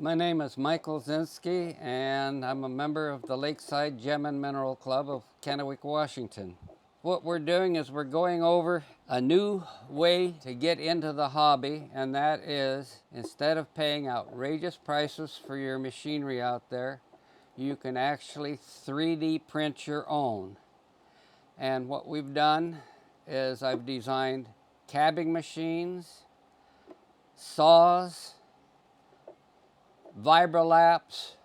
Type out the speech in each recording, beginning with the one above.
My name is Michael Zinski, and I'm a member of the Lakeside Gem and Mineral Club of Kennewick, Washington. What we're doing is we're going over a new way to get into the hobby, and that is, instead of paying outrageous prices for your machinery out there, you can actually 3D print your own. And what we've done is I've designed cabbing machines, saws, Vibralaps,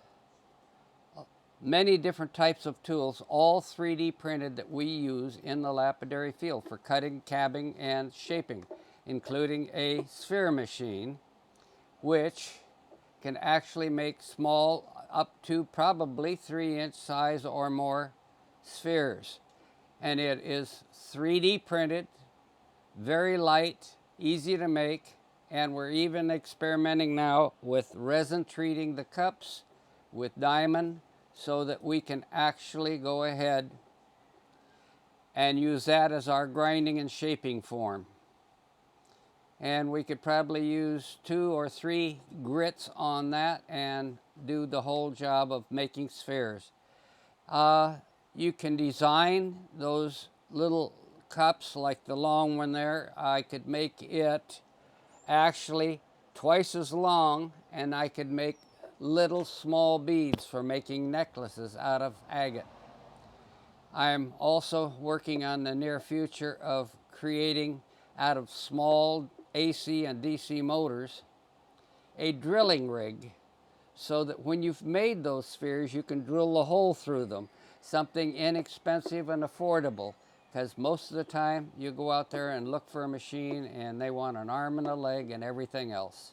many different types of tools, all 3D printed that we use in the lapidary field for cutting, cabbing, and shaping, including a sphere machine, which can actually make small, up to probably 3-inch size or more spheres. And it is 3D printed, very light, easy to make, and we're even experimenting now with resin treating the cups with diamond so that we can actually go ahead and use that as our grinding and shaping form. And we could probably use 2 or 3 grits on that and do the whole job of making spheres. You can design those little cups like the long one there. I could make it actually twice as long, and I could make little small beads for making necklaces out of agate. I'm also working on the near future of creating out of small AC and DC motors a drilling rig so that when you've made those spheres you can drill a hole through them, something inexpensive and affordable. Because most of the time you go out there and look for a machine and they want an arm and a leg and everything else.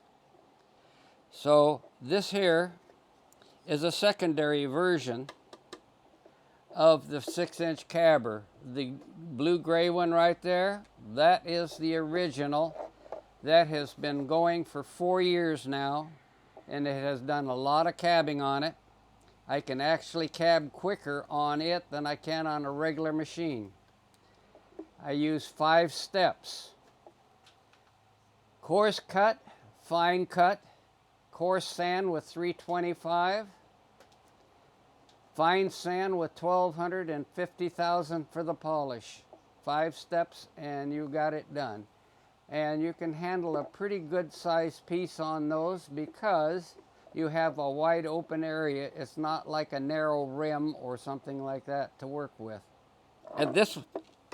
So this here is a secondary version of the 6-inch cabber. The blue-gray one right there, that is the original. That has been going for 4 years now, and it has done a lot of cabbing on it. I can actually cab quicker on it than I can on a regular machine. I use 5 steps: coarse cut, fine cut, coarse sand with 325, fine sand with 1200, and 50,000 for the polish. 5 steps and you got it done. And you can handle a pretty good sized piece on those because you have a wide open area. It's not like a narrow rim or something like that to work with. And this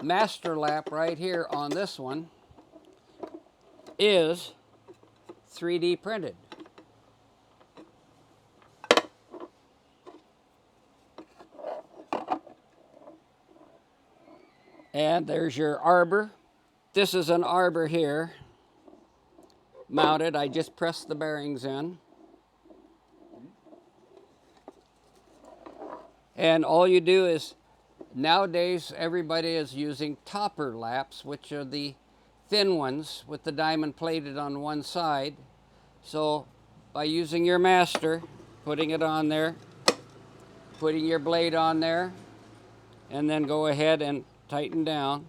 master lap right here on this one is 3D printed. And there's your arbor. This is an arbor here mounted. I just pressed the bearings in. And all you do is, nowadays everybody is using topper laps, which are the thin ones with the diamond plated on one side. So by using your master, putting it on there, putting your blade on there, and then go ahead and tighten down.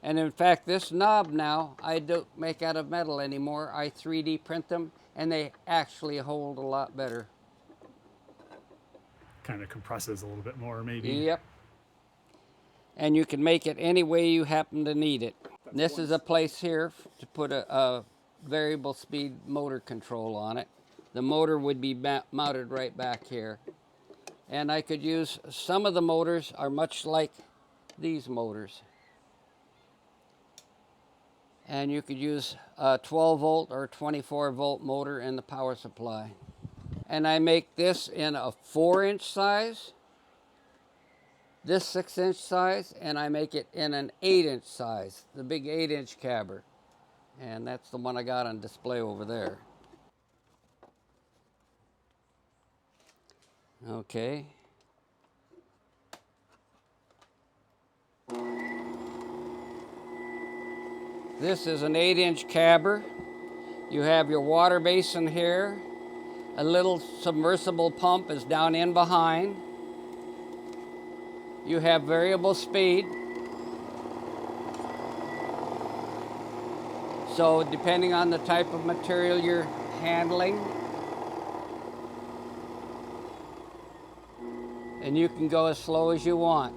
And in fact, this knob now, I don't make out of metal anymore. I 3D print them, and they actually hold a lot better. Kind of compresses a little bit more, maybe. Yep. And you can make it any way you happen to need it. This is a place here to put a variable speed motor control on it. The motor would be mounted right back here. And I could use, some of the motors are much like these motors. And you could use a 12 volt or 24 volt motor in the power supply. And I make this in a 4-inch size, this 6-inch size, and I make it in an 8-inch size, the big 8-inch cabber. And that's the one I got on display over there. Okay. This is an 8-inch cabber. You have your water basin here. A little submersible pump is down in behind. You have variable speed. So depending on the type of material you're handling, and you can go as slow as you want.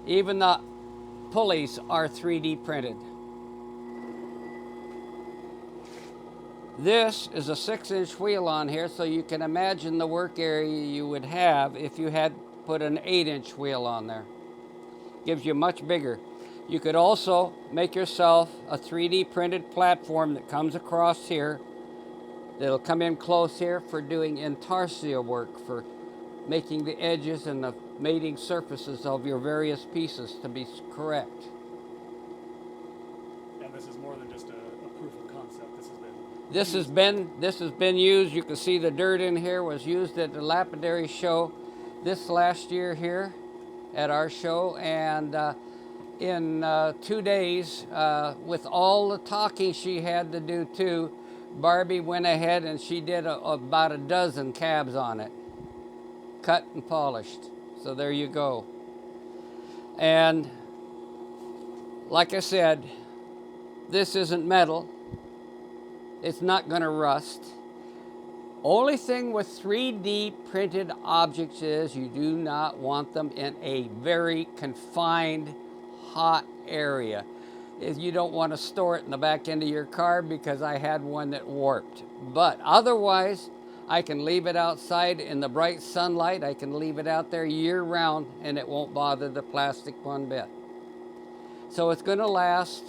Even the pulleys are 3D printed. This is a 6-inch wheel on here, so you can imagine the work area you would have if you had put an 8-inch wheel on there. Gives you much bigger. You could also make yourself a 3D printed platform that comes across here. That'll come in close here for doing intarsia work, for making the edges and the mating surfaces of your various pieces to be correct. And this is more than just a proof of concept. This has been used. You can see the dirt in here was used at the Lapidary show this last year here at our show, and in 2 days, with all the talking she had to do too, Barbie went ahead and she did about a dozen cabs on it, cut and polished. So there you go. And like I said, this isn't metal. It's not going to rust. Only thing with 3D printed objects is you do not want them in a very confined, hot area. If you don't want to store it in the back end of your car, because I had one that warped. But otherwise, I can leave it outside in the bright sunlight. I can leave it out there year round and it won't bother the plastic one bit. So it's going to last,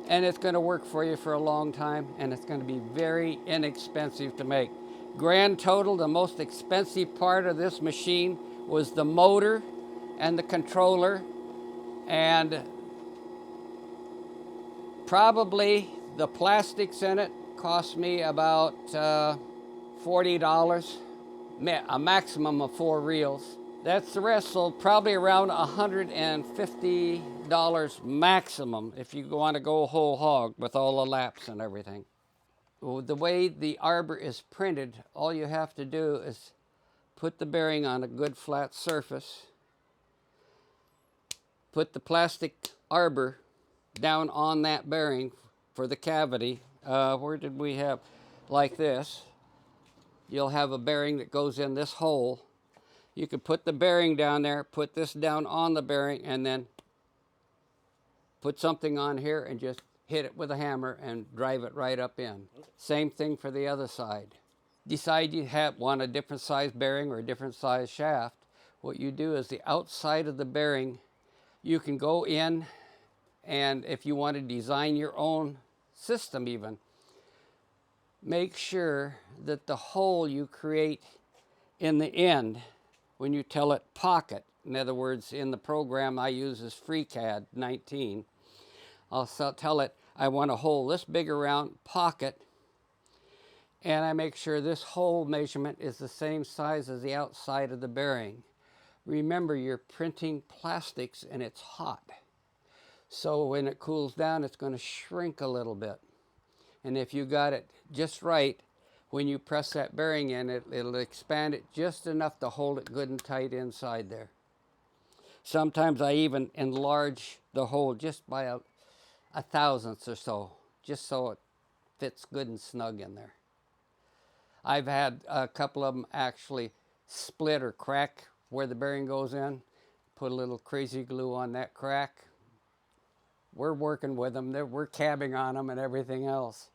and it's going to work for you for a long time, and it's going to be very inexpensive to make. Grand total, the most expensive part of this machine was the motor and the controller, and probably the plastics in it cost me about $40, a maximum of 4 reels. That's the rest, so probably around $150 maximum if you want to go whole hog with all the laps and everything. The way the Arbor is printed, all you have to do is put the bearing on a good flat surface, put the plastic Arbor down on that bearing for the cavity. Where did we have? Like this. You'll have a bearing that goes in this hole. You could put the bearing down there, put this down on the bearing, and then put something on here and just hit it with a hammer and drive it right up in. Same thing for the other side. Decide you want a different size bearing or a different size shaft. What you do is the outside of the bearing, you can go in, and if you want to design your own system even, make sure that the hole you create in the end, when you tell it pocket, in other words, in the program I use is FreeCAD 19, I'll tell it I want a hole this big around, pocket, and I make sure this hole measurement is the same size as the outside of the bearing. Remember, you're printing plastics and it's hot. So when it cools down, it's going to shrink a little bit. And if you got it just right, when you press that bearing in, it'll expand it just enough to hold it good and tight inside there. Sometimes I even enlarge the hole just by a thousandth or so, just so it fits good and snug in there. I've had a couple of them actually split or crack where the bearing goes in. Put a little crazy glue on that crack. We're working with them. We're cabbing on them and everything else.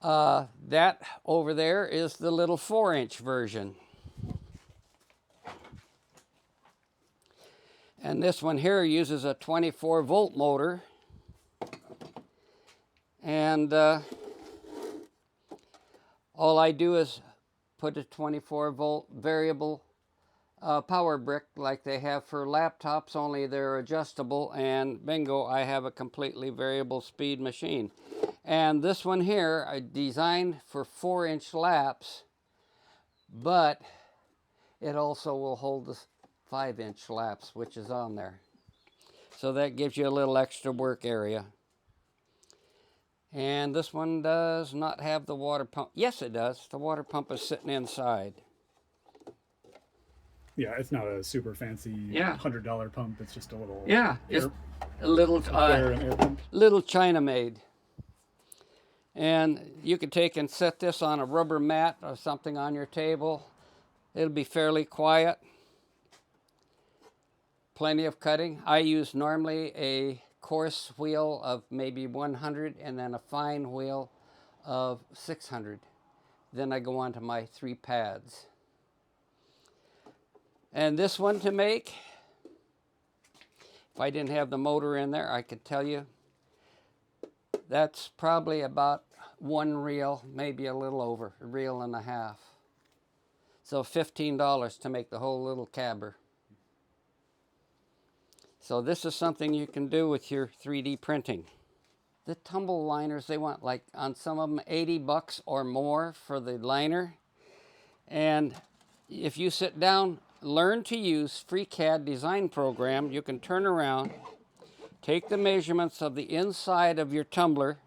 That over there is the little 4-inch version. And this one here uses a 24-volt motor. And all I do is put a 24-volt variable power brick like they have for laptops, only they're adjustable, and bingo, I have a completely variable speed machine. And this one here I designed for 4-inch laps, but it also will hold the 5-inch laps, which is on there. So that gives you a little extra work area. And this one does not have the water pump. Yes, it does. The water pump is sitting inside. Yeah, it's not a super fancy $100 pump. It's just a little just a little air pump. Little China made. And you could take and set this on a rubber mat or something on your table. It'll be fairly quiet. Plenty of cutting. I use normally a coarse wheel of maybe 100 and then a fine wheel of 600. Then I go on to my 3 pads. And this one to make, if I didn't have the motor in there, I could tell you that's probably about 1 reel, maybe a little over, 1.5 reels. So $15 to make the whole little cabber. So this is something you can do with your 3D printing. The tumble liners, they want like on some of them $80 or more for the liner. And if you sit down, learn to use FreeCAD design program, you can turn around, take the measurements of the inside of your tumbler,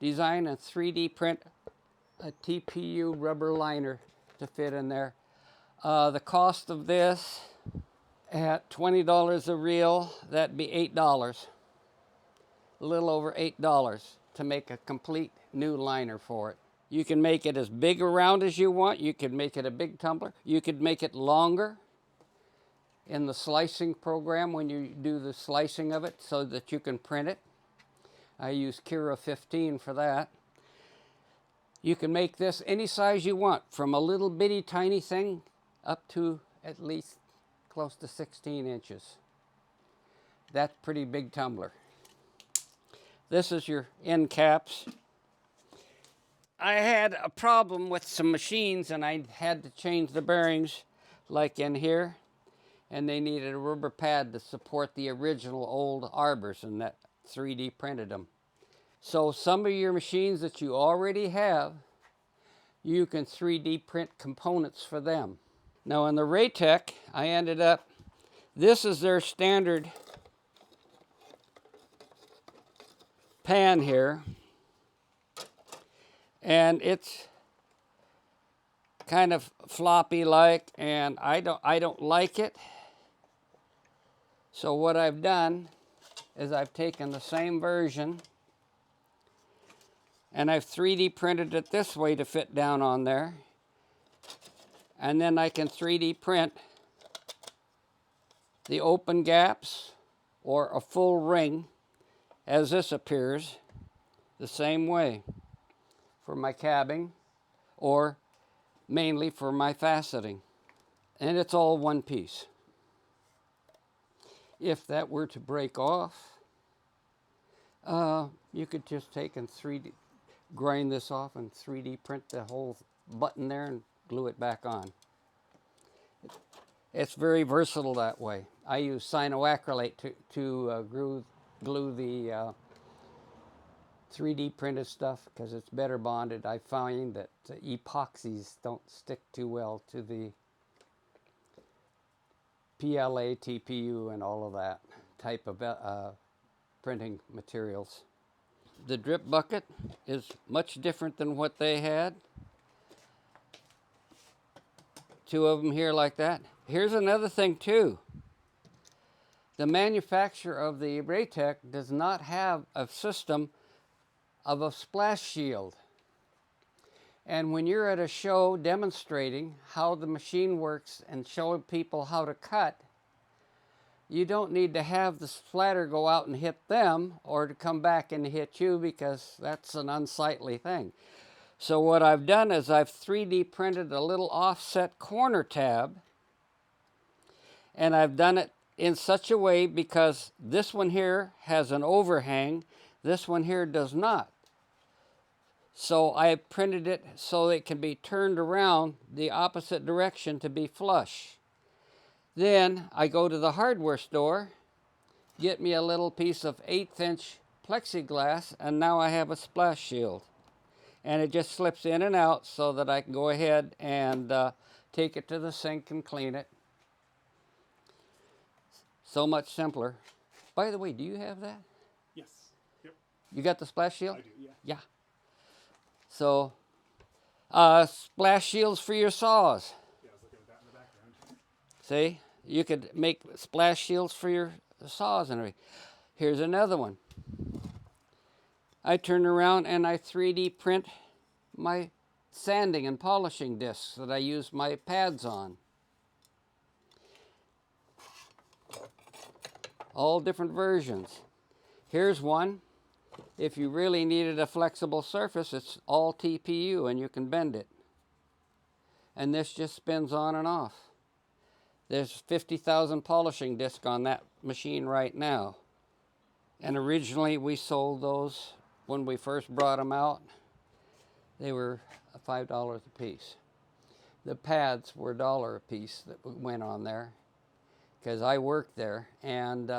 design and 3D print a TPU rubber liner to fit in there. The cost of this at $20 a reel, that'd be $8. A little over $8 to make a complete new liner for it. You can make it as big around as you want. You could make it a big tumbler. You could make it longer in the slicing program when you do the slicing of it so that you can print it. I use Cura 15 for that. You can make this any size you want, from a little bitty tiny thing up to at least close to 16 inches. That's pretty big tumbler. This is your end caps. I had a problem with some machines and I had to change the bearings like in here, and they needed a rubber pad to support the original old Arbors, and that 3D printed them. So some of your machines that you already have, you can 3D print components for them. Now in the Raytech, I ended up, this is their standard pan here, and it's kind of floppy like, and I don't like it. So what I've done is I've taken the same version and I've 3D printed it this way to fit down on there. And then I can 3D print the open gaps or a full ring as this appears the same way for my cabbing or mainly for my faceting. And it's all one piece. If that were to break off, you could just take and grind this off and 3D print the whole button there and glue it back on. It's very versatile that way. I use cyanoacrylate to glue the 3D printed stuff because it's better bonded. I find that epoxies don't stick too well to the PLA, TPU, and all of that type of printing materials. The drip bucket is much different than what they had. 2 of them here like that. Here's another thing too. The manufacturer of the Raytech does not have a system of a splash shield. And when you're at a show demonstrating how the machine works and showing people how to cut, you don't need to have the splatter go out and hit them or to come back and hit you, because that's an unsightly thing. So what I've done is I've 3D printed a little offset corner tab, and I've done it in such a way because this one here has an overhang, this one here does not. So I printed it so it can be turned around the opposite direction to be flush. Then I go to the hardware store, get me a little piece of 1/8 inch plexiglass, and now I have a splash shield. And it just slips in and out so that I can go ahead and take it to the sink and clean it. So much simpler. By the way, do you have that? Yes. Yep. You got the splash shield? I do, yeah. Yeah. So, splash shields for your saws. Yeah, I was looking at that in the background. See? You could make splash shields for your saws and everything. Here's another one. I turn around and I 3D print my sanding and polishing discs that I use my pads on. All different versions. Here's one. If you really needed a flexible surface, it's all TPU and you can bend it. And this just spins on and off. There's 50,000 polishing discs on that machine right now. And originally we sold those when we first brought them out. They were $5 a piece. The pads were $1 a piece that went on there because I worked there. And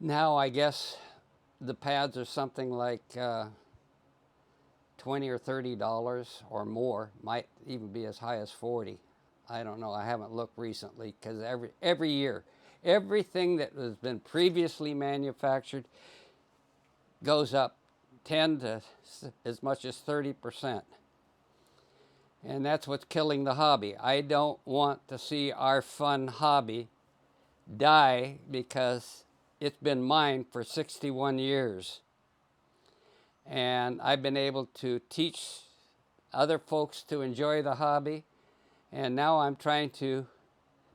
now I guess the pads are something like $20 or $30 or more. Might even be as high as $40. I don't know. I haven't looked recently because every year, everything that has been previously manufactured goes up 10 to as much as 30%. And that's what's killing the hobby. I don't want to see our fun hobby die because it's been mine for 61 years. And I've been able to teach other folks to enjoy the hobby. And now I'm trying to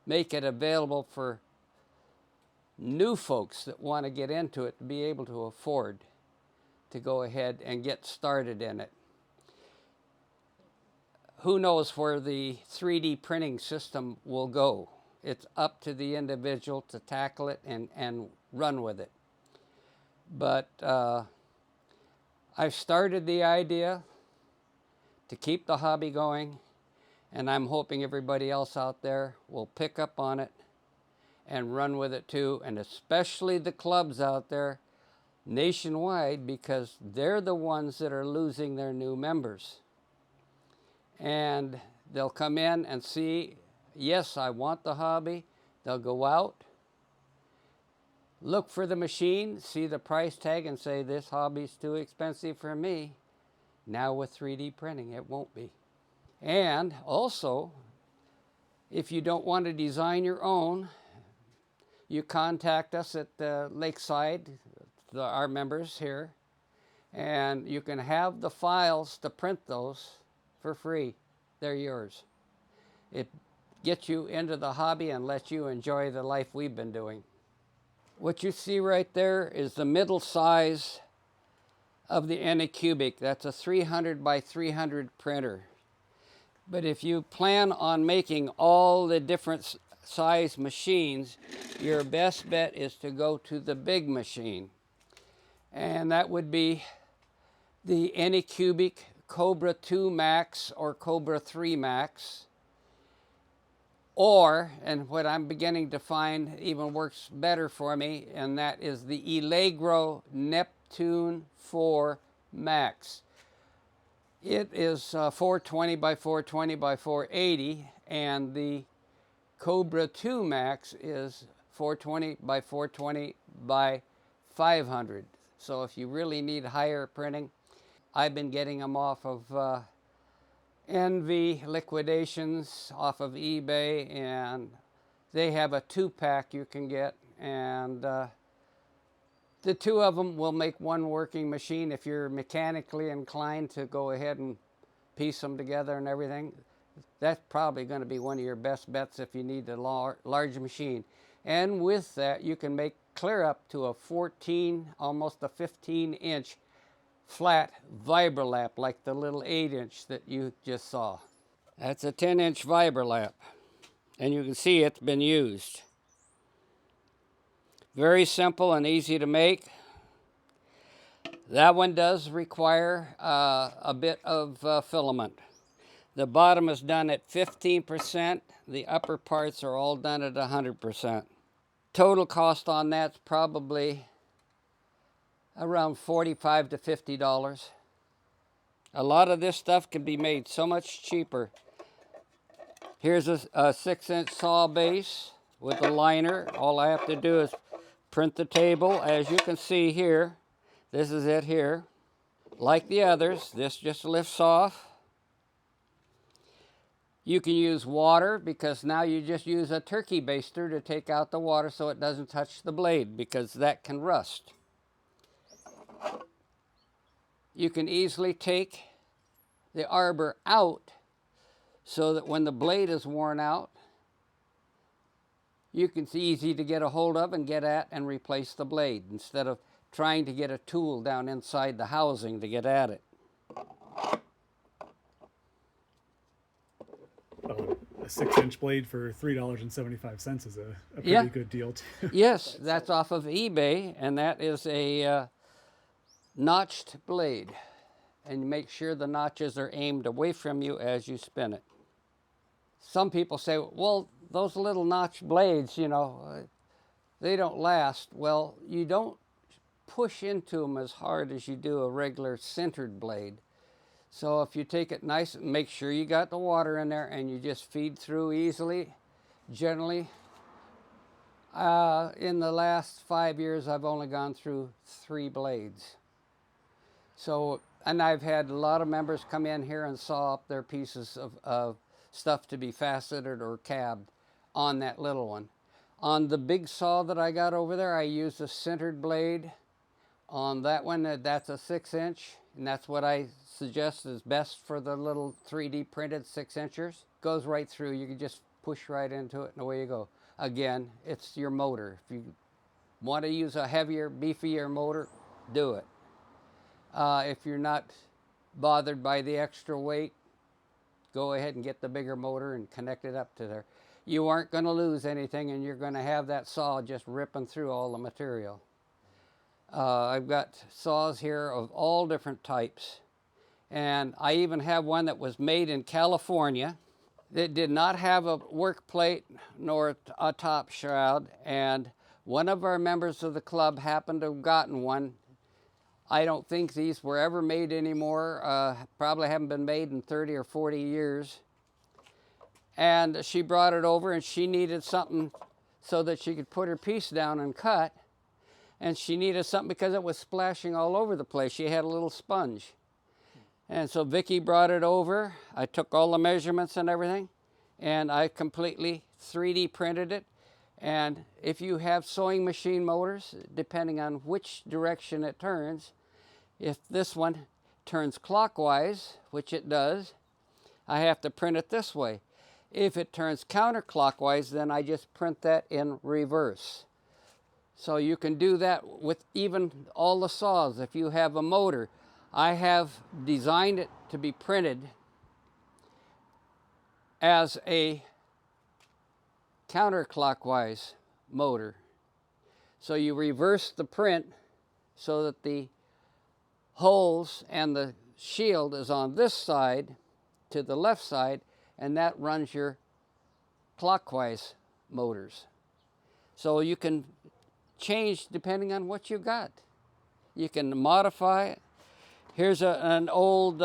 make it available for new folks that want to get into it to be able to afford to go ahead and get started in it. Who knows where the 3D printing system will go? It's up to the individual to tackle it and run with it. But I've started the idea to keep the hobby going, and I'm hoping everybody else out there will pick up on it and run with it too, and especially the clubs out there nationwide, because they're the ones that are losing their new members. And they'll come in and see, yes, I want the hobby. They'll go out, look for the machine, see the price tag and say, this hobby's too expensive for me. Now with 3D printing, it won't be. And also, if you don't want to design your own, you contact us at Lakeside, our members here, and you can have the files to print those for free. They're yours. It gets you into the hobby and lets you enjoy the life we've been doing. What you see right there is the middle size of the Anycubic. That's a 300 by 300 printer. But if you plan on making all the different size machines, your best bet is to go to the big machine. And that would be the Anycubic Cobra 2 Max or Cobra 3 Max. Or, and what I'm beginning to find even works better for me, and that is the Allegro Neptune 4 Max. It is 420 by 420 by 480, and the Cobra 2 Max is 420 by 420 by 500. So if you really need higher printing, I've been getting them off of Envy liquidations off of eBay, and they have a 2-pack you can get, and the two of them will make one working machine. If you're mechanically inclined to go ahead and piece them together and everything, that's probably going to be one of your best bets if you need a large machine. And with that, you can make clear up to a 14, almost a 15-inch flat Vibralap, like the little 8-inch that you just saw. That's a 10-inch Vibralap, and you can see it's been used. Very simple and easy to make. That one does require a bit of filament. The bottom is done at 15%. The upper parts are all done at 100%. Total cost on that's probably around $45 to $50. A lot of this stuff can be made so much cheaper. Here's a 6-inch saw base with a liner. All I have to do is print the table. As you can see here, this is it here. Like the others, this just lifts off. You can use water, because now you just use a turkey baster to take out the water so it doesn't touch the blade, because that can rust. You can easily take the arbor out so that when the blade is worn out, it's easy to get a hold of and get at and replace the blade instead of trying to get a tool down inside the housing to get at it. A 6-inch blade for $3.75 is a pretty good deal too. Yes, that's off of eBay, and that is a notched blade. And make sure the notches are aimed away from you as you spin it. Some people say, well, those little notched blades, you know, they don't last. Well, you don't push into them as hard as you do a regular sintered blade. So if you take it nice and make sure you got the water in there and you just feed through easily, generally, in the last 5 years, I've only gone through 3 blades. So, and I've had a lot of members come in here and saw up their pieces of stuff to be faceted or cabbed on that little one. On the big saw that I got over there, I used a sintered blade. On that one, that's a 6-inch, and that's what I suggest is best for the little 3D printed 6-inchers. Goes right through. You can just push right into it, and away you go. Again, it's your motor. If you want to use a heavier, beefier motor, do it. If you're not bothered by the extra weight, go ahead and get the bigger motor and connect it up to there. You aren't going to lose anything, and you're going to have that saw just ripping through all the material. I've got saws here of all different types, and I even have one that was made in California. It did not have a work plate nor a top shroud, and one of our members of the club happened to have gotten one. I don't think these were ever made anymore. Probably haven't been made in 30 or 40 years. And she brought it over, and she needed something so that she could put her piece down and cut. And she needed something because it was splashing all over the place. She had a little sponge. And so Vicki brought it over. I took all the measurements and everything, and I completely 3D printed it. And if you have sewing machine motors, depending on which direction it turns, if this one turns clockwise, which it does, I have to print it this way. If it turns counterclockwise, then I just print that in reverse. So you can do that with even all the saws. If you have a motor, I have designed it to be printed as a counterclockwise motor. So you reverse the print so that the holes and the shield is on this side to the left side, and that runs your clockwise motors. So you can change depending on what you got. You can modify it. Here's an old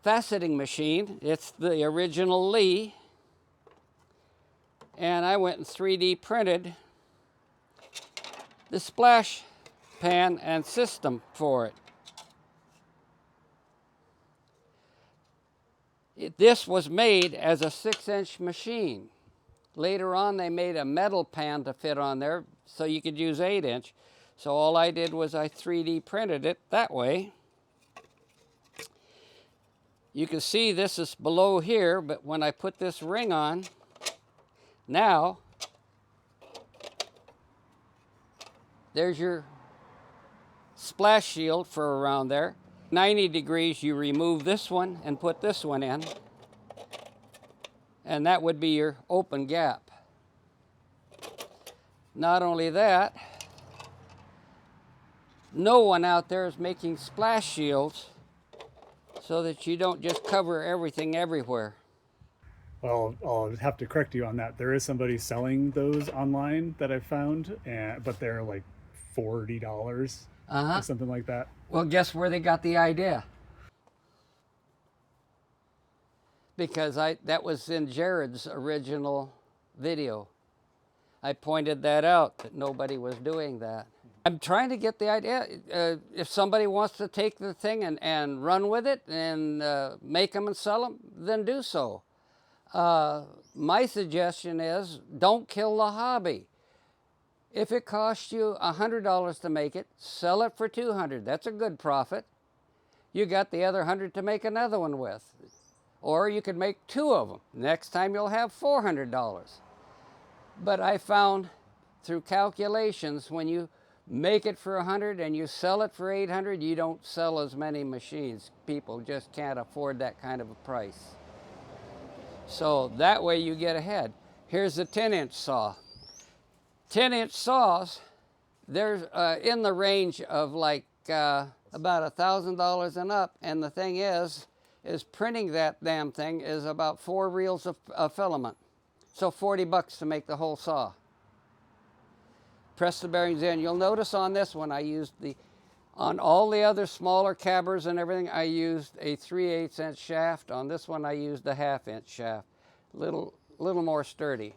faceting machine. It's the original Lee. And I went and 3D printed the splash pan and system for it. This was made as a 6-inch machine. Later on, they made a metal pan to fit on there so you could use 8-inch. So all I did was I 3D printed it that way. You can see this is below here, but when I put this ring on, now, there's your splash shield for around there. 90 degrees, you remove this one and put this one in. And that would be your open gap. Not only that, no one out there is making splash shields so that you don't just cover everything everywhere. Well, I'll have to correct you on that. There is somebody selling those online that I've found, but they're like $40 or something like that. Well, guess where they got the idea? Because that was in Jared's original video. I pointed that out, that nobody was doing that. I'm trying to get the idea. If somebody wants to take the thing and run with it and make them and sell them, then do so. My suggestion is don't kill the hobby. If it costs you $100 to make it, sell it for $200. That's a good profit. You got the other 100 to make another one with. Or you could make 2 of them. Next time you'll have $400. But I found through calculations, when you make it for 100 and you sell it for 800, you don't sell as many machines. People just can't afford that kind of a price. So that way you get ahead. Here's a 10-inch saw. 10-inch saws, they're in the range of like about $1,000 and up. And the thing is printing that damn thing is about 4 reels of filament. So $40 to make the whole saw. Press the bearings in. You'll notice on this one I used on all the other smaller cabbers and everything, I used a 3/8 inch shaft. On this one I used a 1/2 inch shaft. Little more sturdy.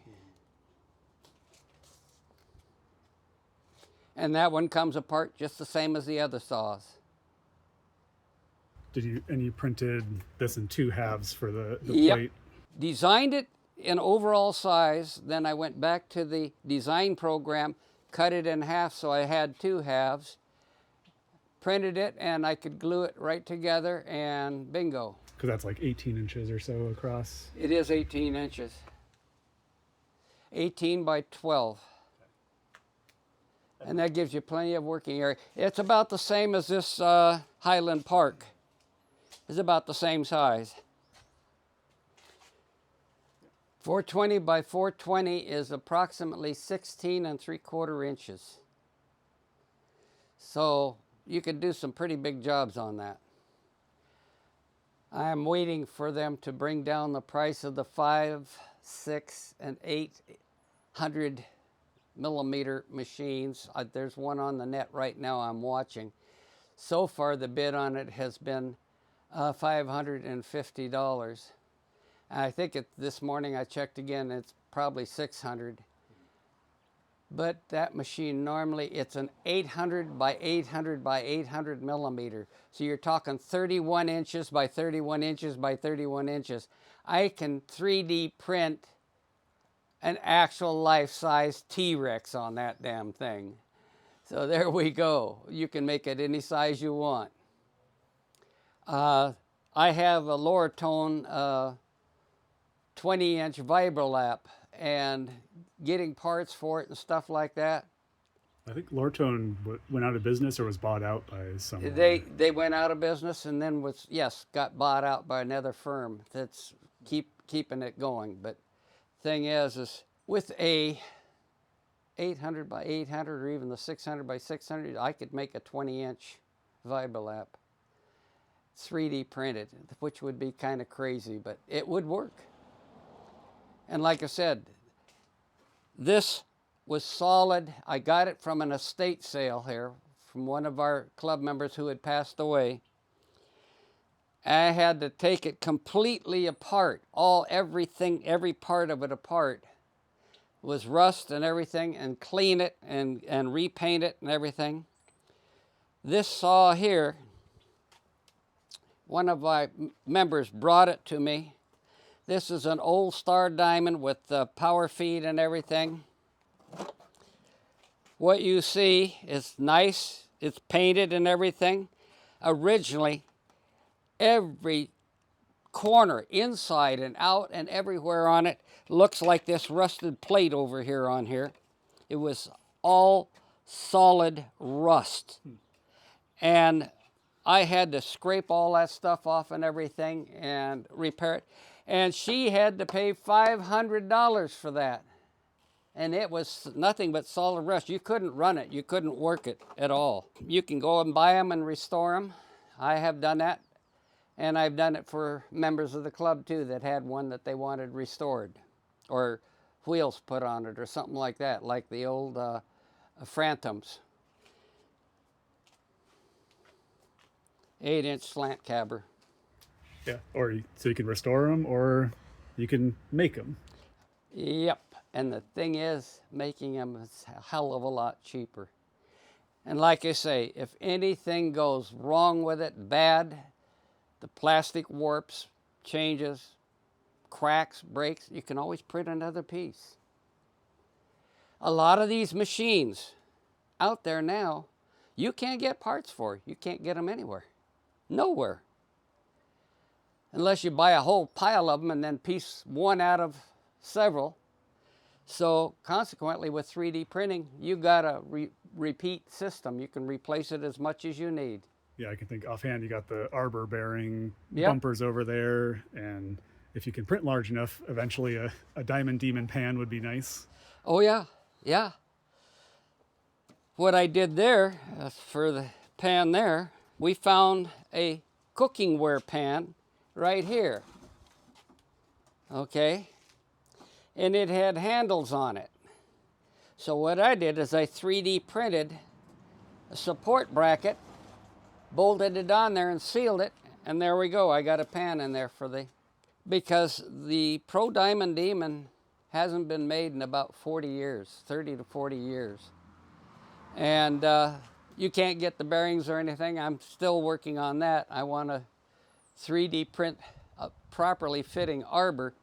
And that one comes apart just the same as the other saws. And you printed this in 2 halves for the Yep. plate? Designed it in overall size, then I went back to the design program, cut it in half so I had 2 halves, printed it, and I could glue it right together, and bingo. Because that's like 18 inches or so across. It is 18 inches. 18 by 12. And that gives you plenty of working area. It's about the same as this Highland Park. It's about the same size. 420 by 420 is approximately 16 3/4 inches. So you could do some pretty big jobs on that. I'm waiting for them to bring down the price of the 5, 6, and 800 millimeter machines. There's one on the net right now I'm watching. So far the bid on it has been $550. I think this morning I checked again, it's probably 600. But that machine normally, it's an 800 by 800 by 800 millimeter. So you're talking 31 inches by 31 inches by 31 inches. I can 3D print an actual life-size T-Rex on that damn thing. So there we go. You can make it any size you want. I have a lower tone 20-inch Vibralap, and getting parts for it and stuff like that. I think Lortone went out of business or was bought out by someone. They went out of business and then got bought out by another firm that's keeping it going. But thing is with a 800 by 800 or even the 600 by 600, I could make a 20-inch Vibralap 3D printed, which would be kind of crazy, but it would work. And like I said, this was solid. I got it from an estate sale here from one of our club members who had passed away. I had to take it completely apart, everything, every part of it apart. It was rust and everything, and clean it and repaint it and everything. This saw here, one of my members brought it to me. This is an old Star Diamond with power feed and everything. What you see is nice. It's painted and everything. Originally, every corner, inside and out and everywhere on it, looks like this rusted plate over here on here. It was all solid rust. And I had to scrape all that stuff off and everything and repair it. And she had to pay $500 for that. And it was nothing but solid rust. You couldn't run it. You couldn't work it at all. You can go and buy them and restore them. I have done that. And I've done it for members of the club too that had one that they wanted restored or wheels put on it or something like that, like the old Phantoms. 8-inch slant cabber. Yeah, so you can restore them or you can make them. Yep, and the thing is, making them is a hell of a lot cheaper. And like I say, if anything goes wrong with it, bad, the plastic warps, changes, cracks, breaks, you can always print another piece. A lot of these machines out there now, you can't get parts for. You can't get them anywhere. Nowhere. Unless you buy a whole pile of them and then piece one out of several. So consequently, with 3D printing, you got a repeat system. You can replace it as much as you need. Yeah, I can think offhand, you got the Arbor bearing Yep. bumpers over there, and if you can print large enough, eventually a Diamond Demon pan would be nice. Oh yeah, yeah. What I did there, for the pan there, we found a cookingware pan right here. Okay? And it had handles on it. So what I did is I 3D printed a support bracket, bolted it on there and sealed it, and there we go. I got a pan in there for the, because the Pro Diamond Demon hasn't been made in about 40 years, 30 to 40 years. And you can't get the bearings or anything. I'm still working on that. I want to 3D print a properly fitting arbor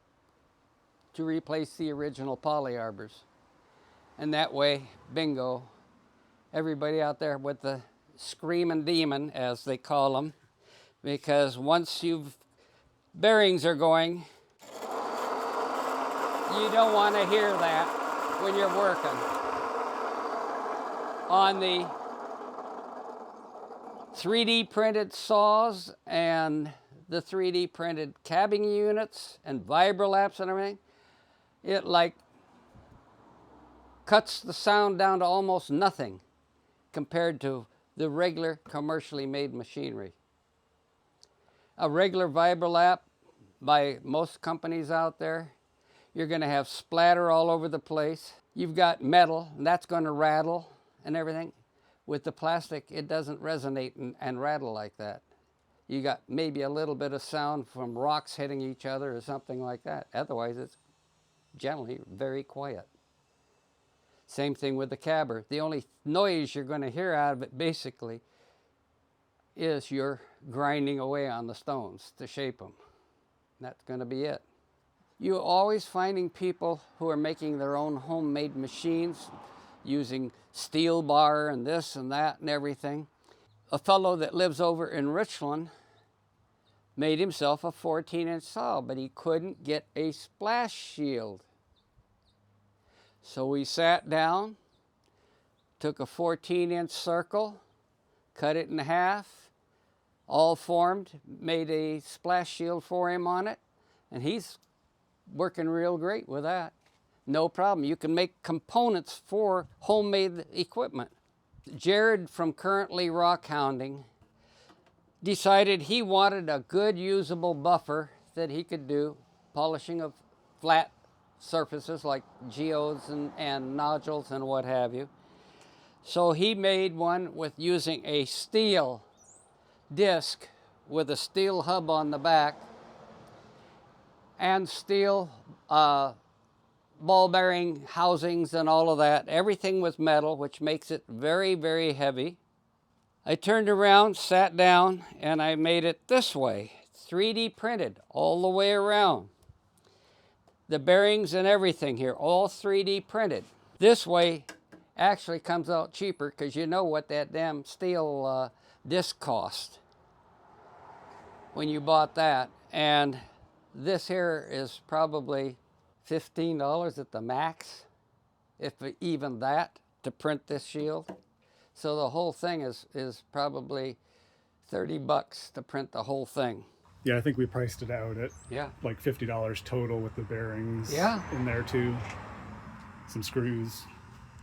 to replace the original poly arbors. And that way, bingo, everybody out there with the screaming demon, as they call them, because once you've bearings are going, you don't want to hear that when you're working. On the 3D printed saws and the 3D printed cabbing units and Vibralaps and everything, it like cuts the sound down to almost nothing compared to the regular commercially made machinery. A regular Vibralap by most companies out there, you're going to have splatter all over the place. You've got metal, and that's going to rattle and everything. With the plastic, it doesn't resonate and rattle like that. You got maybe a little bit of sound from rocks hitting each other or something like that. Otherwise, it's generally very quiet. Same thing with the cabber. The only noise you're going to hear out of it basically is you're grinding away on the stones to shape them. That's going to be it. You're always finding people who are making their own homemade machines using steel bar and this and that and everything. A fellow that lives over in Richland made himself a 14-inch saw, but he couldn't get a splash shield. So we sat down, took a 14-inch circle, cut it in half, all formed, made a splash shield for him on it, and he's working real great with that. No problem. You can make components for homemade equipment. Jared from Currently Rock Hounding decided he wanted a good usable buffer that he could do polishing of flat surfaces like geodes and nodules and what have you. So he made one with using a steel disc with a steel hub on the back and steel ball bearing housings and all of that. Everything was metal, which makes it very, very heavy. I turned around, sat down, and I made it this way, 3D printed all the way around. The bearings and everything here, all 3D printed. This way actually comes out cheaper because you know what that damn steel disc cost when you bought that. And this here is probably $15 at the max, if even that, to print this shield. So the whole thing is probably $30 to print the whole thing. Yeah, I think we priced it out at Yeah. like $50 total with the bearings Yeah. in there too. Some screws.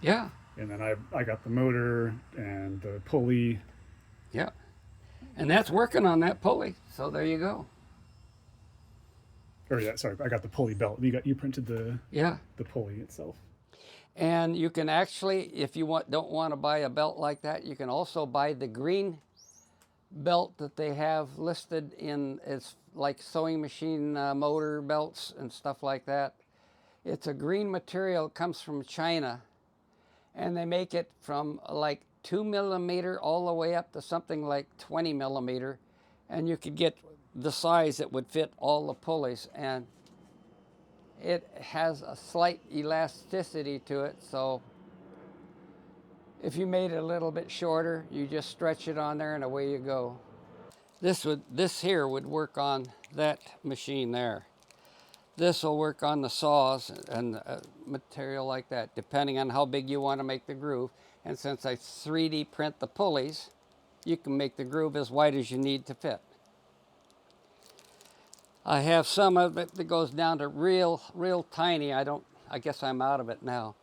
Yeah. And then I got the motor and the pulley. Yeah. And that's working on that pulley. So there you go. Or yeah, sorry, I got the pulley belt. You printed the pulley itself. And you can actually, if you don't want to buy a belt like that, you can also buy the green belt that they have listed in, it's like sewing machine motor belts and stuff like that. It's a green material, it comes from China, and they make it from like 2 millimeter all the way up to something like 20 millimeter, and you could get the size that would fit all the pulleys, and it has a slight elasticity to it, so if you made it a little bit shorter, you just stretch it on there and away you go. This here would work on that machine there. This will work on the saws and material like that, depending on how big you want to make the groove. And since I 3D print the pulleys, you can make the groove as wide as you need to fit. I have some of it that goes down to real tiny. I guess I'm out of it now.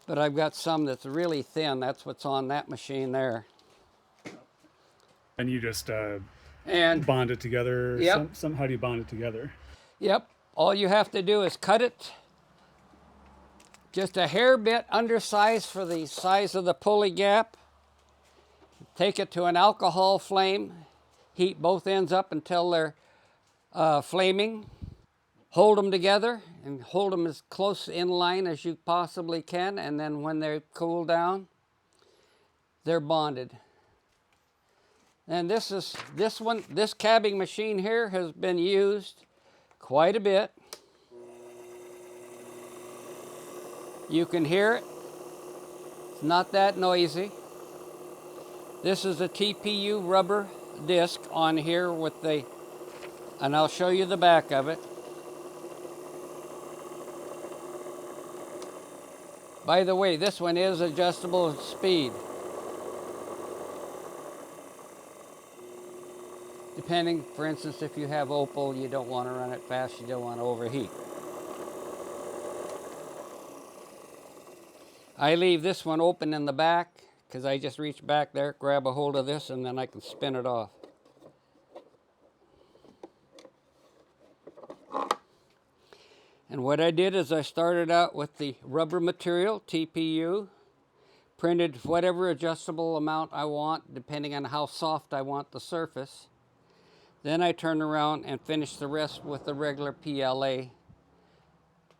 But I've got some that's really thin. That's what's on that machine there. And you just And bond it together. Yep. How do you bond it together? Yep, all you have to do is cut it just a hair bit undersized for the size of the pulley gap. Take it to an alcohol flame, heat both ends up until they're flaming. Hold them together and hold them as close in line as you possibly can, and then when they cool down, they're bonded. And this cabbing machine here has been used quite a bit. You can hear it. It's not that noisy. This is a TPU rubber disc on here with the, and I'll show you the back of it. By the way, this one is adjustable speed. Depending, for instance, if you have opal, you don't want to run it fast, you don't want to overheat. I leave this one open in the back because I just reach back there, grab a hold of this, and then I can spin it off. And what I did is I started out with the rubber material, TPU, printed whatever adjustable amount I want, depending on how soft I want the surface. Then I turn around and finish the rest with the regular PLA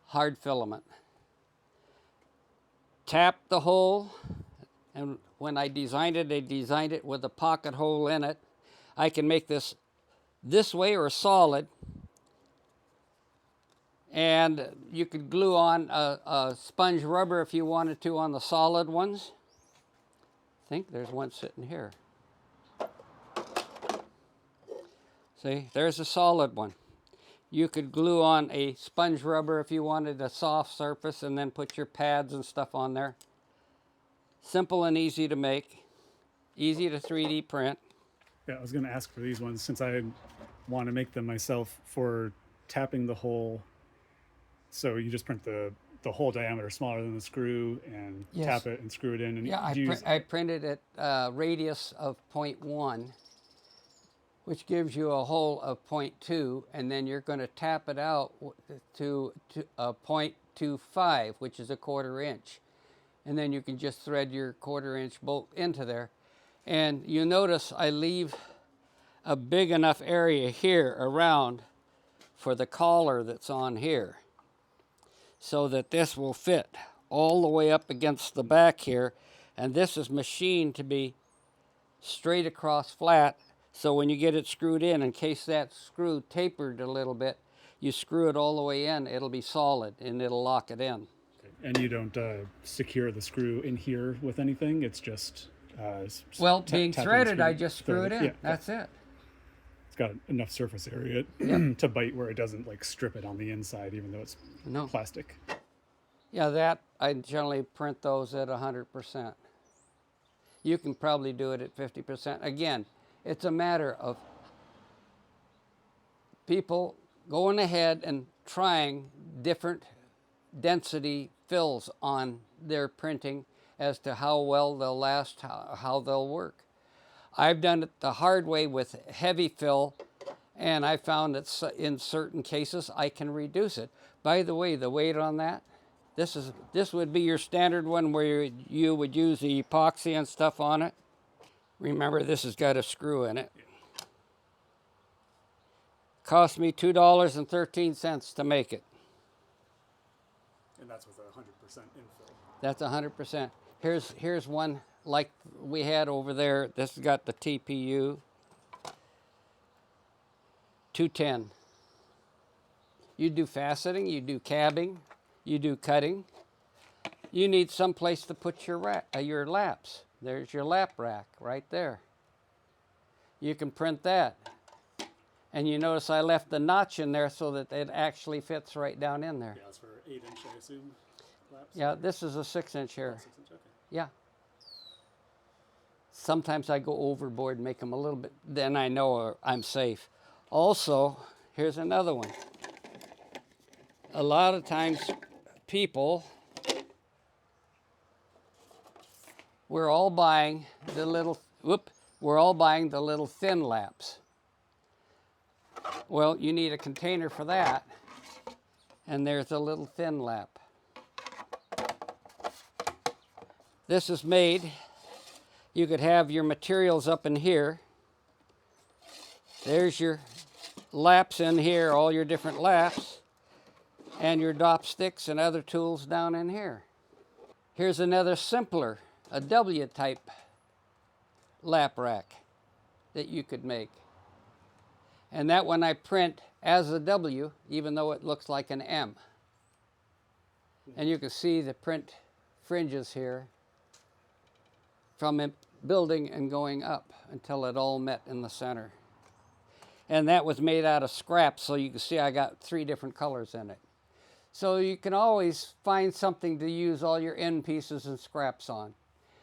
hard filament. Tap the hole, and when I designed it with a pocket hole in it. I can make this way or solid, and you could glue on a sponge rubber if you wanted to on the solid ones. I think there's one sitting here. See, there's a solid one. You could glue on a sponge rubber if you wanted a soft surface, and then put your pads and stuff on there. Simple and easy to make, easy to 3D print. Yeah, I was going to ask for these ones since I want to make them myself for tapping the hole. So you just print the hole diameter smaller than the screw and Yes. tap it and screw it in. And Yeah, I printed it radius of 0.1, which gives you a hole of 0.2, and then you're going to tap it out to 0.25, which is a 1/4 inch. And then you can just thread your 1/4 inch bolt into there. And you notice I leave a big enough area here around for the collar that's on here, so that this will fit all the way up against the back here. And this is machined to be straight across flat. So when you get it screwed in case that screw tapered a little bit, you screw it all the way in, it'll be solid and it'll lock it in. And you don't scure the screw in here with anything. It's just well, being threaded, I just screw it in. Yeah, That's it. It's got enough surface area to bite where it doesn't like strip it on the inside, even though it's plastic. Yeah, that I generally print those at 100%. You can probably do it at 50%. Again, it's a matter of people going ahead and trying different density fills on their printing as to how well they'll last, how they'll work. I've done it the hard way with heavy fill, and I found that in certain cases I can reduce it. By the way, the weight on that, this would be your standard one where you would use the epoxy and stuff on it. Remember, this has got a screw in it. Cost me $2.13 to make it. And that's with 100% infill. That's 100%. Here's one like we had over there. This has got the TPU. 210. You do faceting, you do cabbing, you do cutting. You need some place to put your laps. There's your lap rack right there. You can print that. And you notice I left the notch in there so that it actually fits right down in there. Yeah, it's for 8-inch, I assume. Laps. Yeah, this is a 6-inch here. 6-inch, okay. Yeah. Sometimes I go overboard and make them a little bit, then I know I'm safe. Also, here's another one. A lot of times people, we're all buying the little thin laps. Well, you need a container for that, and there's a little thin lap. This is made, you could have your materials up in here. There's your laps in here, all your different laps, and your Dop Sticks and other tools down in here. Here's another simpler, a W-type lap rack that you could make. And that one I print as a W, even though it looks like an M. And you can see the print fringes here from it building and going up until it all met in the center. And that was made out of scrap, so you can see I got 3 different colors in it. So you can always find something to use all your end pieces and scraps on.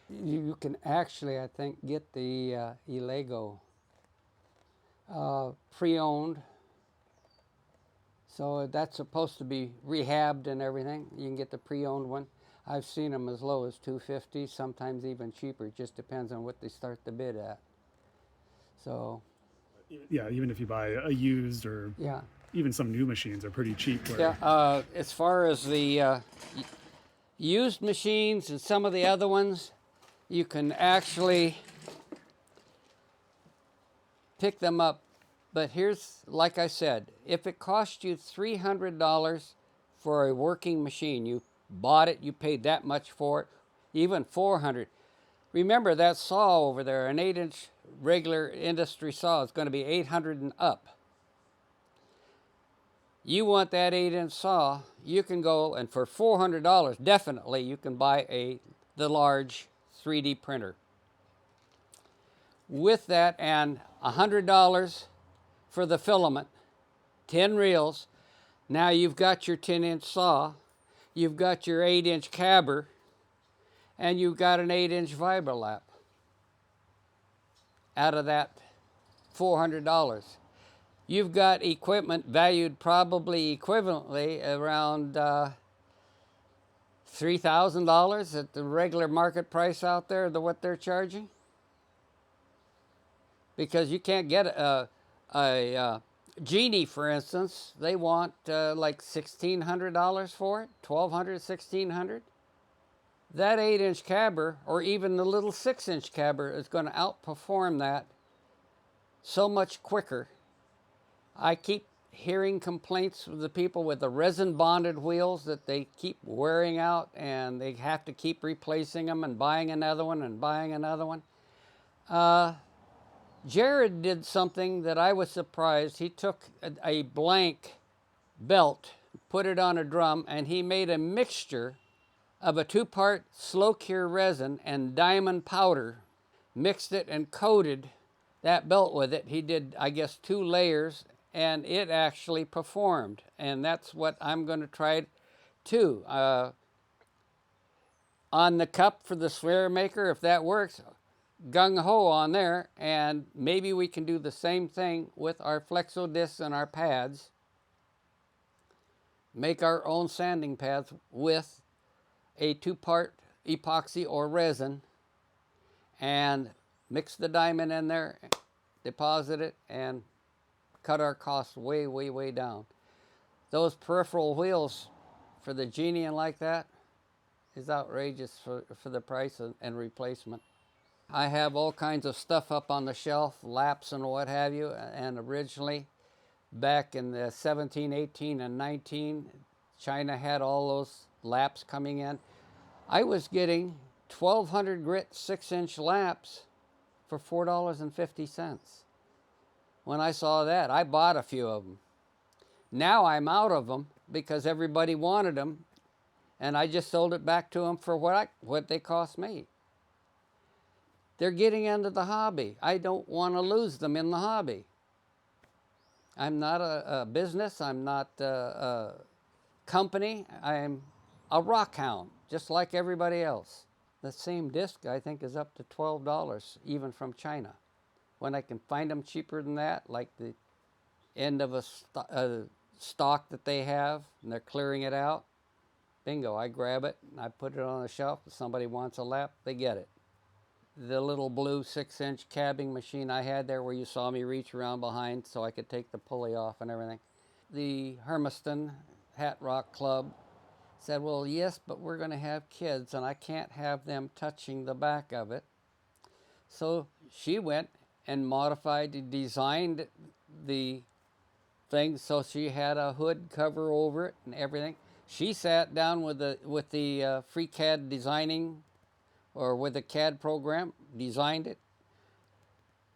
You can actually, I think, get the Elego pre-owned. So that's supposed to be rehabbed and everything. You can get the pre-owned one. I've seen them as low as $250, sometimes even cheaper. It just depends on what they start the bid at. So, Yeah, even if you buy a used or yeah. even some new machines are pretty cheap. Yeah, as far as the used machines and some of the other ones, you can actually pick them up. But here's, like I said, if it cost you $300 for a working machine, you bought it, you paid that much for it, even $400. Remember that saw over there, an 8-inch regular industry saw, is going to be $800 and up. You want that 8-inch saw, you can go, and for $400, definitely, you can buy the large 3D printer. With that and $100 for the filament, 10 reels, now you've got your 10-inch saw, you've got your 8-inch cabber, and you've got an 8-inch Vibralap out of that $400. You've got equipment valued probably equivalently around $3,000 at the regular market price out there, what they're charging. Because you can't get a Genie, for instance, they want like $1,600 for it, $1,200, $1,600. That 8-inch cabber, or even the little 6-inch cabber, is going to outperform that so much quicker. I keep hearing complaints from the people with the resin bonded wheels that they keep wearing out and they have to keep replacing them and buying another one and buying another one. Jared did something that I was surprised. He took a blank belt, put it on a drum, and he made a mixture of a 2-part slow cure resin and diamond powder, mixed it and coated that belt with it. He did, I guess, 2 layers, and it actually performed. And that's what I'm going to try too. On the cup for the sphere maker, if that works, gung-ho on there, and maybe we can do the same thing with our flexo discs and our pads. Make our own sanding pads with a 2-part epoxy or resin and mix the diamond in there, deposit it, and cut our costs way, way, way down. Those peripheral wheels for the Genie and like that is outrageous for the price and replacement. I have all kinds of stuff up on the shelf, laps and what have you, and originally back in the 17, 18, and 19, China had all those laps coming in. I was getting 1,200 grit 6-inch laps for $4.50. When I saw that, I bought a few of them. Now I'm out of them because everybody wanted them, and I just sold it back to them for what they cost me. They're getting into the hobby. I don't want to lose them in the hobby. I'm not a business, I'm not a company, I'm a rock hound, just like everybody else. The same disc, I think, is up to $12, even from China. When I can find them cheaper than that, like the end of a stock that they have, and they're clearing it out, bingo, I grab it, and I put it on the shelf. If somebody wants a lap, they get it. The little blue 6-inch cabbing machine I had there where you saw me reach around behind so I could take the pulley off and everything. The Hermiston Hat Rock Club said, well, yes, but we're going to have kids and I can't have them touching the back of it. So she went and modified, designed the thing so she had a hood cover over it and everything. She sat down with the free CAD designing, or with the CAD program, designed it,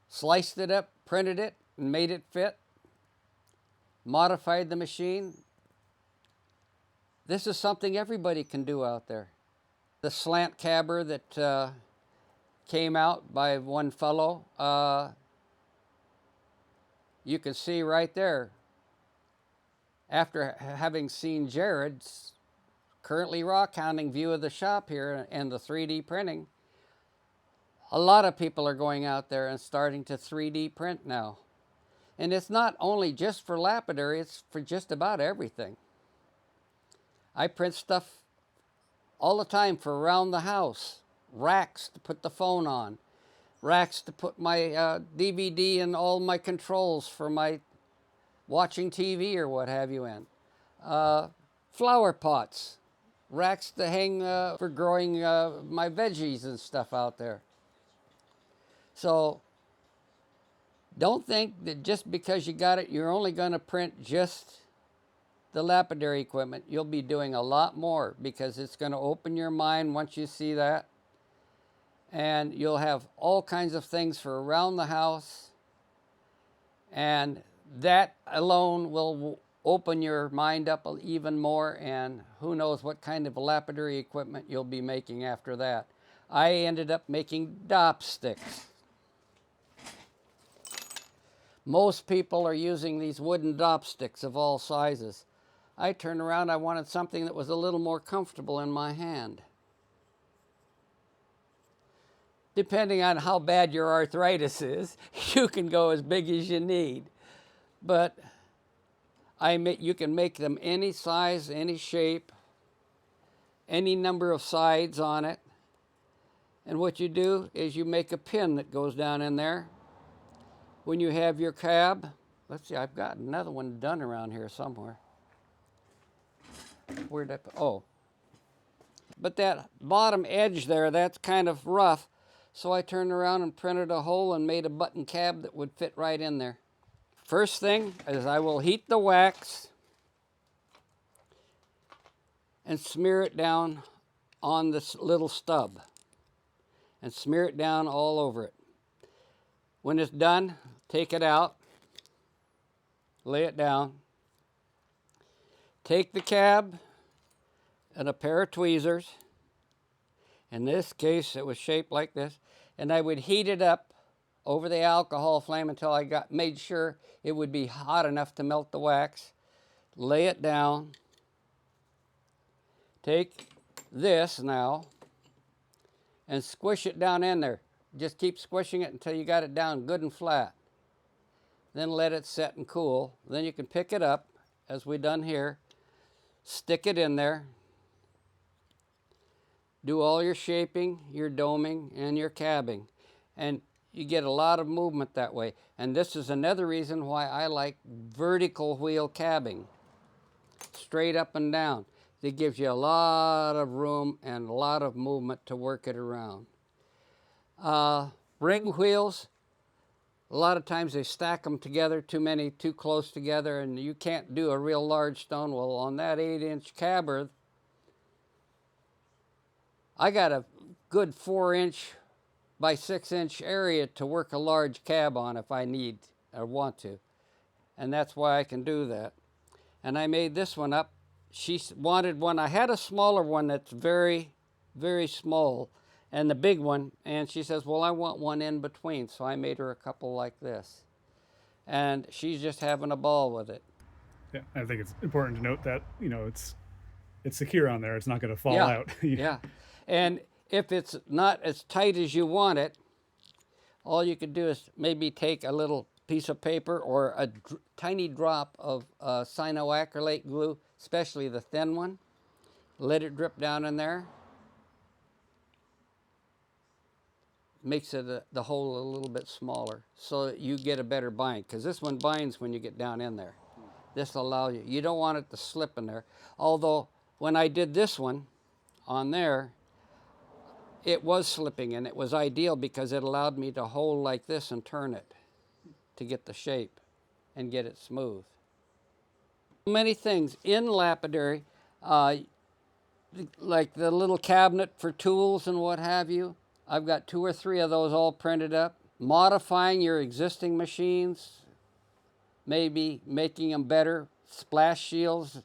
sliced it up, printed it, and made it fit, modified the machine. This is something everybody can do out there. The slant cabber that came out by one fellow, you can see right there, after having seen Jared's currently rock hounding view of the shop here and the 3D printing, a lot of people are going out there and starting to 3D print now. And it's not only just for lapidary, it's for just about everything. I print stuff all the time for around the house. Racks to put the phone on. Racks to put my DVD and all my controls for my watching TV or what have you in. Flower pots. Racks to hang for growing my veggies and stuff out there. So don't think that just because you got it, you're only going to print just the lapidary equipment. You'll be doing a lot more because it's going to open your mind once you see that. And you'll have all kinds of things for around the house. And that alone will open your mind up even more, and who knows what kind of lapidary equipment you'll be making after that. I ended up making Dop Sticks. Most people are using these wooden Dop Sticks of all sizes. I turned around, I wanted something that was a little more comfortable in my hand. Depending on how bad your arthritis is, you can go as big as you need. But you can make them any size, any shape, any number of sides on it. And what you do is you make a pin that goes down in there. When you have your cab, let's see, I've got another one done around here somewhere. Where'd I put? Oh. But that bottom edge there, that's kind of rough. So I turned around and printed a hole and made a button cab that would fit right in there. First thing is I will heat the wax and smear it down on this little stub and smear it down all over it. When it's done, take it out, lay it down, take the cab and a pair of tweezers. In this case, it was shaped like this, and I would heat it up over the alcohol flame until I made sure it would be hot enough to melt the wax. Lay it down. Take this now and squish it down in there. Just keep squishing it until you got it down good and flat. Then let it set and cool. Then you can pick it up, as we done here, stick it in there, do all your shaping, your doming, and your cabbing. And you get a lot of movement that way. And this is another reason why I like vertical wheel cabbing, straight up and down. It gives you a lot of room and a lot of movement to work it around. Ring wheels, a lot of times they stack them together, too close together, and you can't do a real large stone. Well, on that 8-inch cabber, I got a good 4-inch by 6-inch area to work a large cab on if I need or want to. And that's why I can do that. And I made this one up. She wanted one. I had a smaller one that's very, very small, and the big one. And she says, well, I want one in between. So I made her a couple like this. and she's just having a ball with it. Yeah, I think it's important to note that it's secure on there. It's not going to fall Yeah, out. yeah. And if it's not as tight as you want it, all you could do is maybe take a little piece of paper or a tiny drop of cyanoacrylate glue, especially the thin one. Let it drip down in there. Makes it the hole a little bit smaller so that you get a better bind, because this one binds when you get down in there. This will allow you, you don't want it to slip in there. Although when I did this one on there, it was slipping, and it was ideal because it allowed me to hold like this and turn it to get the shape and get it smooth. Many things in lapidary, like the little cabinet for tools and what have you. I've got 2 or 3 of those all printed up. Modifying your existing machines, maybe making them better. Splash shields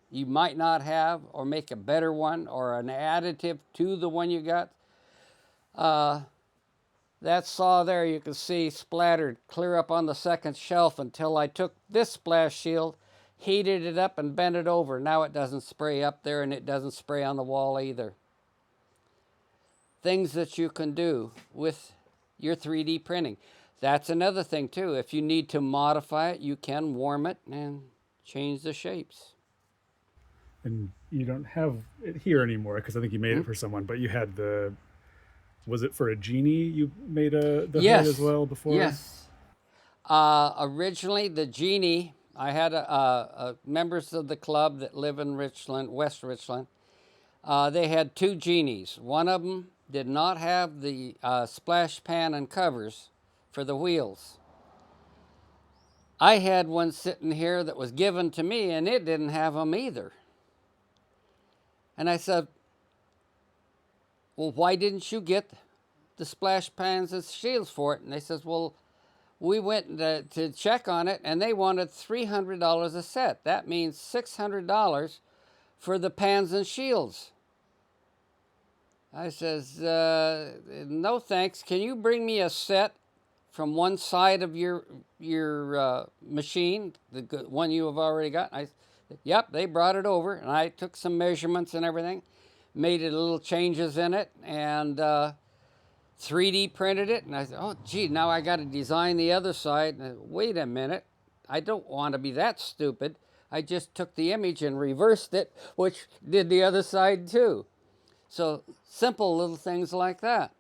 you might not have, or make a better one or an additive to the one you got. That saw there you can see splattered clear up on the second shelf until I took this splash shield, heated it up and bent it over. Now it doesn't spray up there, and it doesn't spray on the wall either. Things that you can do with your 3D printing. That's another thing too. If you need to modify it, you can warm it and change the shapes. And you don't have it here anymore because I think you made it for someone, but you had was it for a genie you made the Yes. hood as well before? Yes. Originally, the genie, I had members of the club that live in Richland, West Richland. They had 2 genies. One of them did not have the splash pan and covers for the wheels. I had one sitting here that was given to me, and it didn't have them either. And I said, well, why didn't you get the splash pans and shields for it? And they says, well, we went to check on it, and they wanted $300 a set. That means $600 for the pans and shields. I says, no thanks. Can you bring me a set from one side of your machine, the one you have already got? Yep, they brought it over, and I took some measurements and everything, made it little changes in it, and 3D printed it. And I said, oh, gee, now I got to design the other side. And wait a minute, I don't want to be that stupid. I just took the image and reversed it, which did the other side too. So simple little things like that.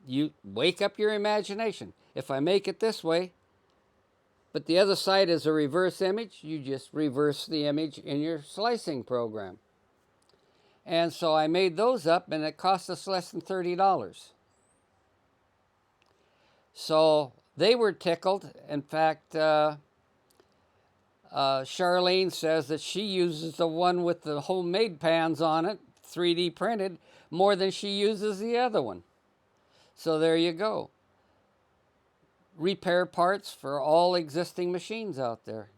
You wake up your imagination. If I make it this way, but the other side is a reverse image, you just reverse the image in your slicing program. And so I made those up, and it cost us less than $30. So they were tickled. In fact, Charlene says that she uses the one with the homemade pans on it, 3D printed, more than she uses the other one. So there you go. Repair parts for all existing machines out there.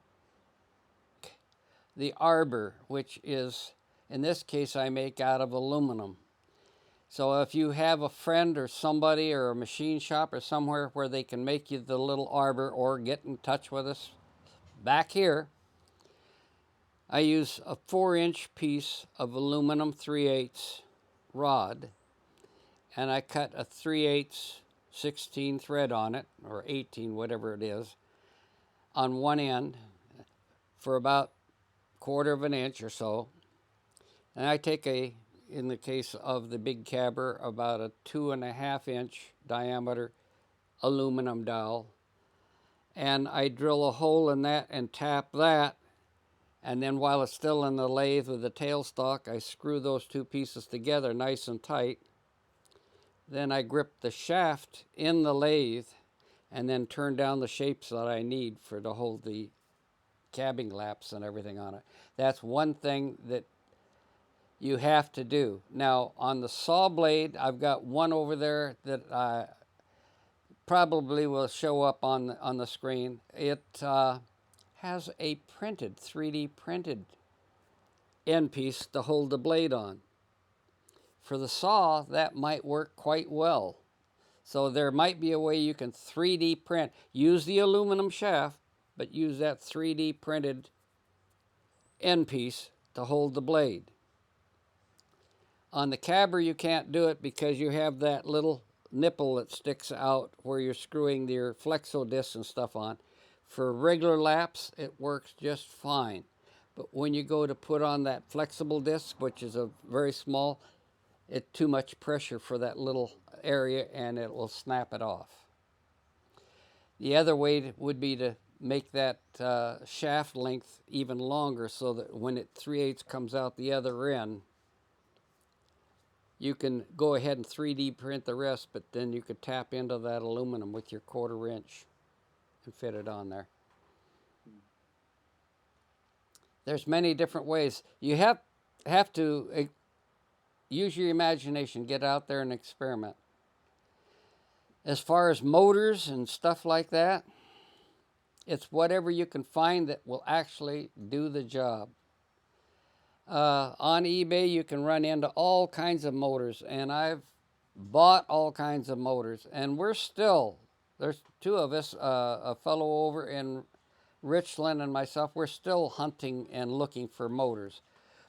The Arbor, which is, in this case, I make out of aluminum. So if you have a friend or somebody or a machine shop or somewhere where they can make you the little Arbor, or get in touch with us back here, I use a 4-inch piece of aluminum 3/8 rod, and I cut a 3/8 16 thread on it, or 18, whatever it is, on one end for about 1/4 inch or so. And I take in the case of the big cabber, about a 2.5-inch diameter aluminum dowel, and I drill a hole in that and tap that, and then while it's still in the lathe with the tailstock, I screw those 2 pieces together nice and tight. Then I grip the shaft in the lathe and then turn down the shapes that I need to hold the cabbing laps and everything on it. That's one thing that you have to do. Now, on the saw blade, I've got one over there that I probably will show up on the screen. It has a 3D printed end piece to hold the blade on. For the saw, that might work quite well. So there might be a way you can 3D print. Use the aluminum shaft, but use that 3D printed end piece to hold the blade. On the cabber, you can't do it because you have that little nipple that sticks out where you're screwing your flexo discs and stuff on. For regular laps, it works just fine. But when you go to put on that flexible disc, which is a very small, it's too much pressure for that little area and it will snap it off. The other way would be to make that shaft length even longer so that when it 3/8 comes out the other end, you can go ahead and 3D print the rest, but then you could tap into that aluminum with your 1/4 inch and fit it on there. There's many different ways. You have to use your imagination, get out there and experiment. As far as motors and stuff like that, it's whatever you can find that will actually do the job. On eBay, you can run into all kinds of motors, and I've bought all kinds of motors, and there's two of us, a fellow over in Richland and myself, we're still hunting and looking for motors.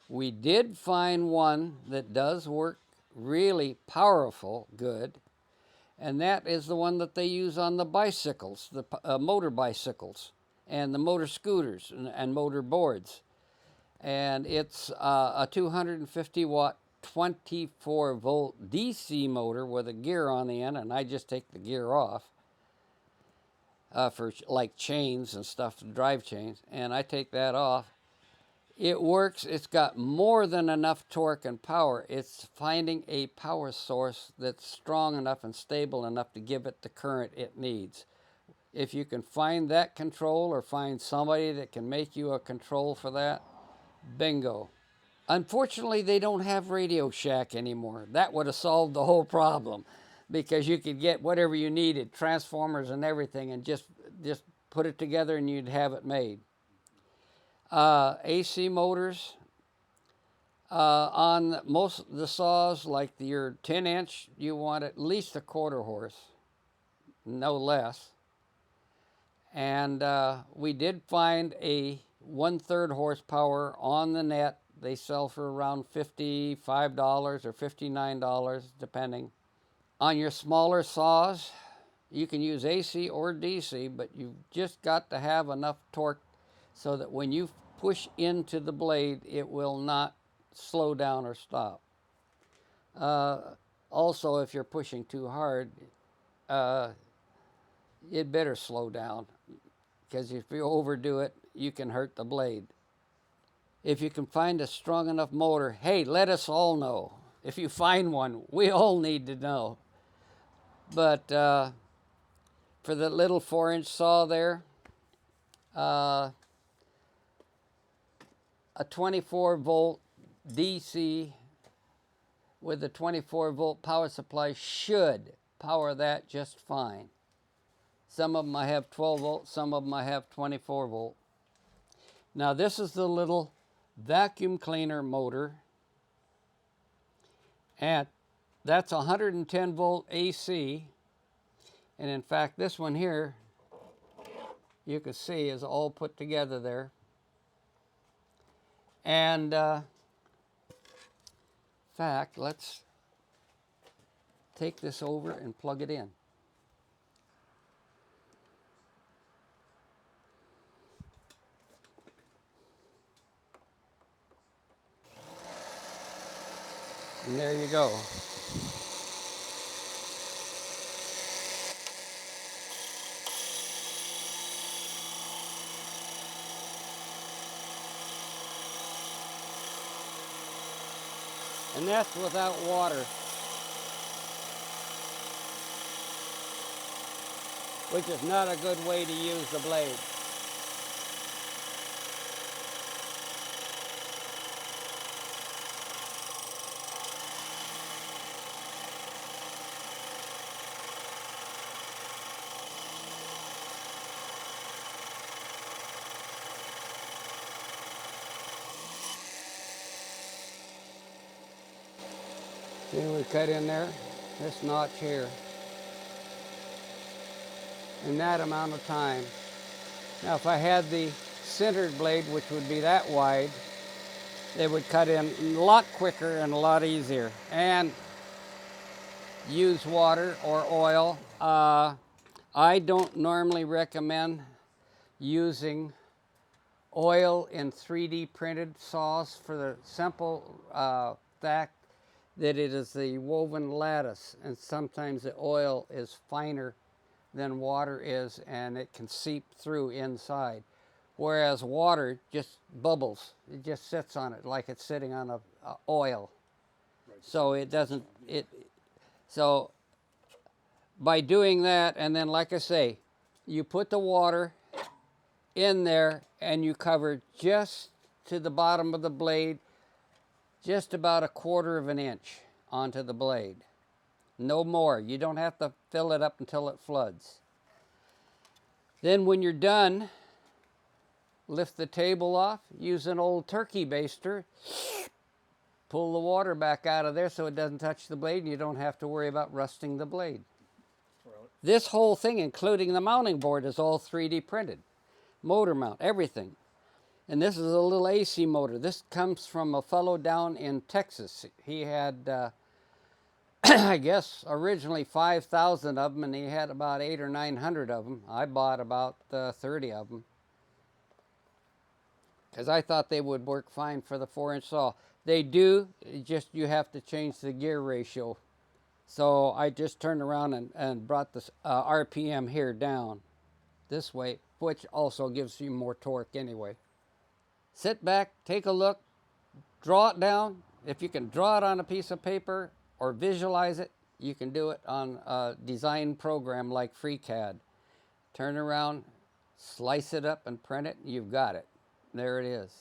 We did find one that does work really powerful, good, and that is the one that they use on the bicycles, the motor bicycles, and the motor scooters and motor boards. And it's a 250 watt, 24 volt DC motor with a gear on the end, and I just take the gear off for like chains and stuff, drive chains, and I take that off. It works. It's got more than enough torque and power. It's finding a power source that's strong enough and stable enough to give it the current it needs. If you can find that control or find somebody that can make you a control for that, bingo. Unfortunately, they don't have Radio Shack anymore. That would have solved the whole problem because you could get whatever you needed, transformers and everything, and just put it together and you'd have it made. AC motors, on most of the saws, like your 10-inch, you want at least a 1/4 horse, no less. And we did find a 1/3 horsepower on the net. They sell for around $55 or $59, depending. On your smaller saws, you can use AC or DC, but you've just got to have enough torque so that when you push into the blade, it will not slow down or stop. Also, if you're pushing too hard, you'd better slow down, because if you overdo it, you can hurt the blade. If you can find a strong enough motor, hey, let us all know. If you find one, we all need to know. But for the little 4-inch saw there, a 24 volt DC with a 24 volt power supply should power that just fine. Some of them I have 12 volt, some of them I have 24 volt. Now this is the little vacuum cleaner motor, and that's 110 volt AC. And in fact, this one here, you can see, is all put together there. And in fact, let's take this over and plug it in. And there you go. And that's without water, which is not a good way to use the blade. See, we cut in there, this notch here, in that amount of time. Now if I had the centered blade, which would be that wide, it would cut in a lot quicker and a lot easier. And use water or oil. I don't normally recommend using oil in 3D printed saws for the simple fact that it is the woven lattice, and sometimes the oil is finer than water is and it can seep through inside. Whereas water just bubbles, it just sits on it like it's sitting on a oil. So it doesn't, so by doing that, and then like I say, you put the water in there and you cover just to the bottom of the blade, just about 1/4 of an inch onto the blade. No more. You don't have to fill it up until it floods. Then when you're done, lift the table off, use an old turkey baster, pull the water back out of there so it doesn't touch the blade and you don't have to worry about rusting the blade. This whole thing, including the mounting board, is all 3D printed. Motor mount, everything. And this is a little AC motor. This comes from a fellow down in Texas. He had, I guess, originally 5,000 of them, and he had about 800 or 900 of them. I bought about 30 of them, because I thought they would work fine for the 4-inch saw. They do, just you have to change the gear ratio. So I just turned around and brought the RPM here down this way, which also gives you more torque anyway. Sit back, take a look, draw it down. If you can draw it on a piece of paper or visualize it, you can do it on a design program like FreeCAD. Turn around, slice it up and print it, and you've got it. There it is.